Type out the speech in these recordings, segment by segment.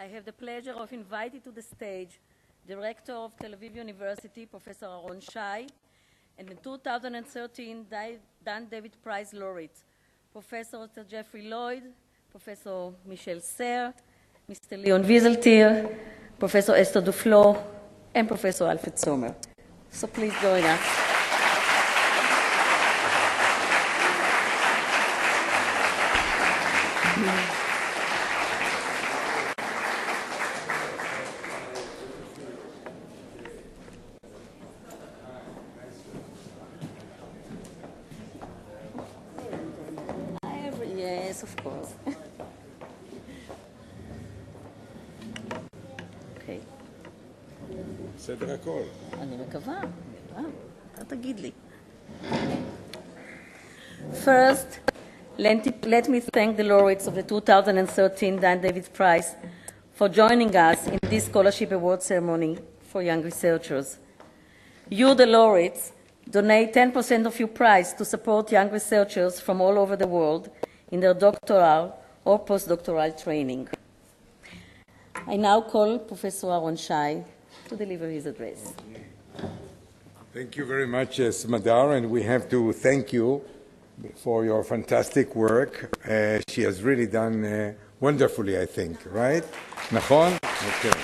I have the pleasure of inviting to the stage the Rector of Tel Aviv University, Professor Aharon Shay, and the 2013 Dan David Prize laureate, Professor Jeffrey Lloyd, Professor Michel Serre, Mr. Leon Wieseltier, Professor Esther Duflo, and Professor Alfred Sommer. So please join us. Yes, of course. Okay. בסדר הכל. אני מקווה. אתה תגיד לי. First, let me thank the laureates of the 2013 Dan David Prize for joining us in this Scholarship Award ceremony for young researchers. You, the laureates, donate 10% of your prize to support young researchers from all over the world in their doctoral or postdoctoral training. I now call Professor Aharon Shay to deliver his address. Thank you very much, Smadar, and we have to thank you for your fantastic work. She has really done wonderfully, I think, right? נכון? Okay.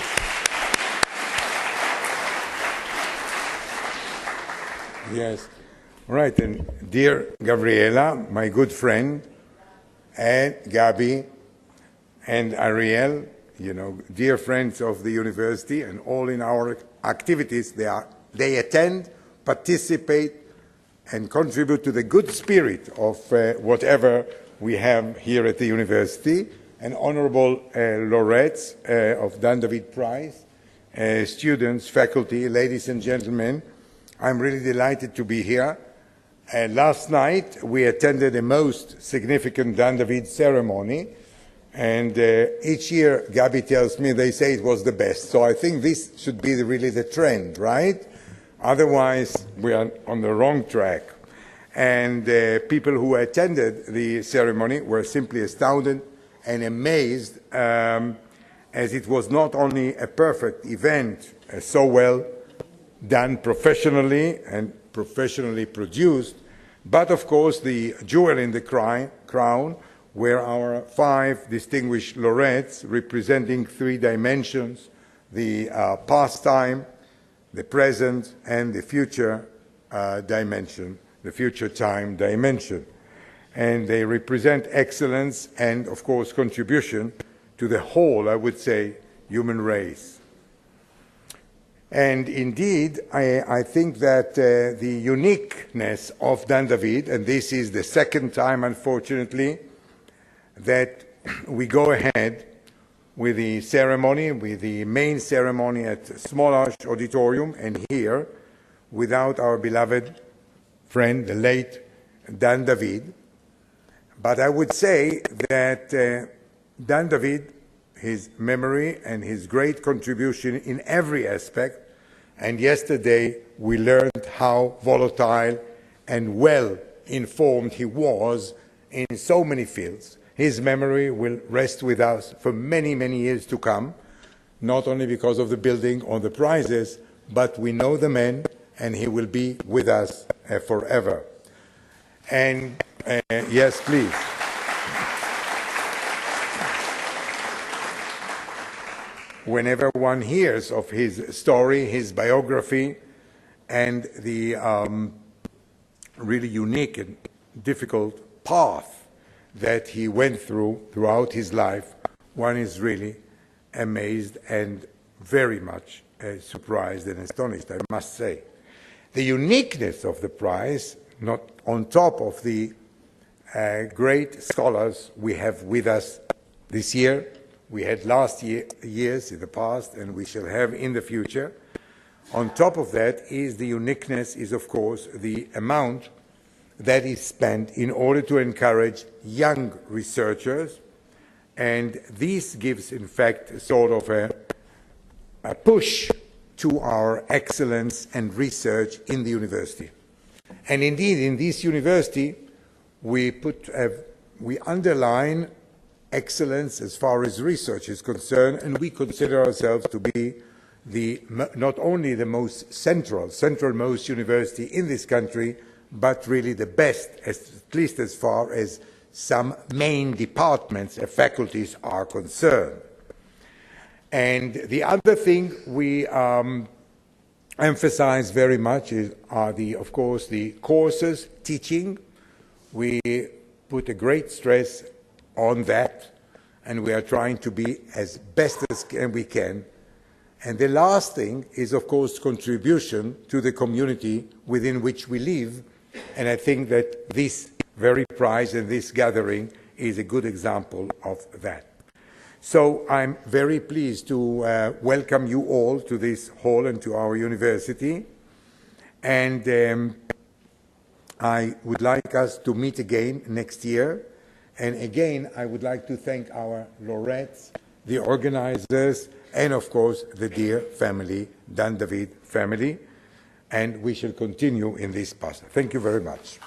Yes. Right, and dear Gabriela, my good friend, and Gabi, and Ariel, you know, dear friends of the university, and all in our activities, they attend, participate, and contribute to the good spirit of whatever we have here at the university, and honorable laureates of Dan David Prize, students, faculty, ladies and gentlemen, I'm really delighted to be here. Last night we attended a most significant Dan David ceremony, and each year Gabi tells me they say it was the best. So I think this should be really the trend, right? Otherwise we are on the wrong track. And people who attended the ceremony were simply astounded and amazed, as it was not only a perfect event, so well done professionally and professionally produced, but of course the jewel in the crown were our 5 distinguished laureates representing 3 dimensions, the past time, the present, and the future dimension, the future time dimension. And they represent excellence and, of course, contribution to the whole, I would say, human race. And indeed, I think that the uniqueness of Dan David, and this is the second time, unfortunately, that we go ahead with the ceremony, with the main ceremony at Scolarship Auditorium, and here, without our beloved friend, the late Dan David. But I would say that Dan David, his memory and his great contribution in every aspect, and yesterday we learned how volatile and well informed he was in so many fields. His memory will rest with us for many, many years to come, not only because of the building or the prizes, but we know the man and he will be with us forever. And yes, please. Whenever one hears of his story, his biography, and the really unique and difficult path that he went throughout his life, one is really amazed and very much surprised and astonished, I must say. The uniqueness of the prize, not on top of the great scholars we have with us this year, we had last years in the past, and we shall have in the future. On top of that is the uniqueness is, of course, the amount that is spent in order to encourage young researchers, and this gives, in fact, sort of a push to our excellence and research in the university. And indeed, in this university, we underline excellence as far as research is concerned, and we consider ourselves to be not only the most centralmost university in this country, but really the best, at least as far as some main departments and faculties are concerned. And the other thing we emphasize very much are of course, the courses, teaching. We put a great stress on that, and we are trying to be as best as we can. And the last thing is, of course, contribution to the community within which we live. And I think that this very prize and this gathering is a good example of that. So I'm very pleased to welcome you all to this hall and to our university. And I would like us to meet again next year. And again, I would like to thank our laureates, the organizers, and of course, the dear family, Dan David family. And we shall continue in this path. Thank you very much.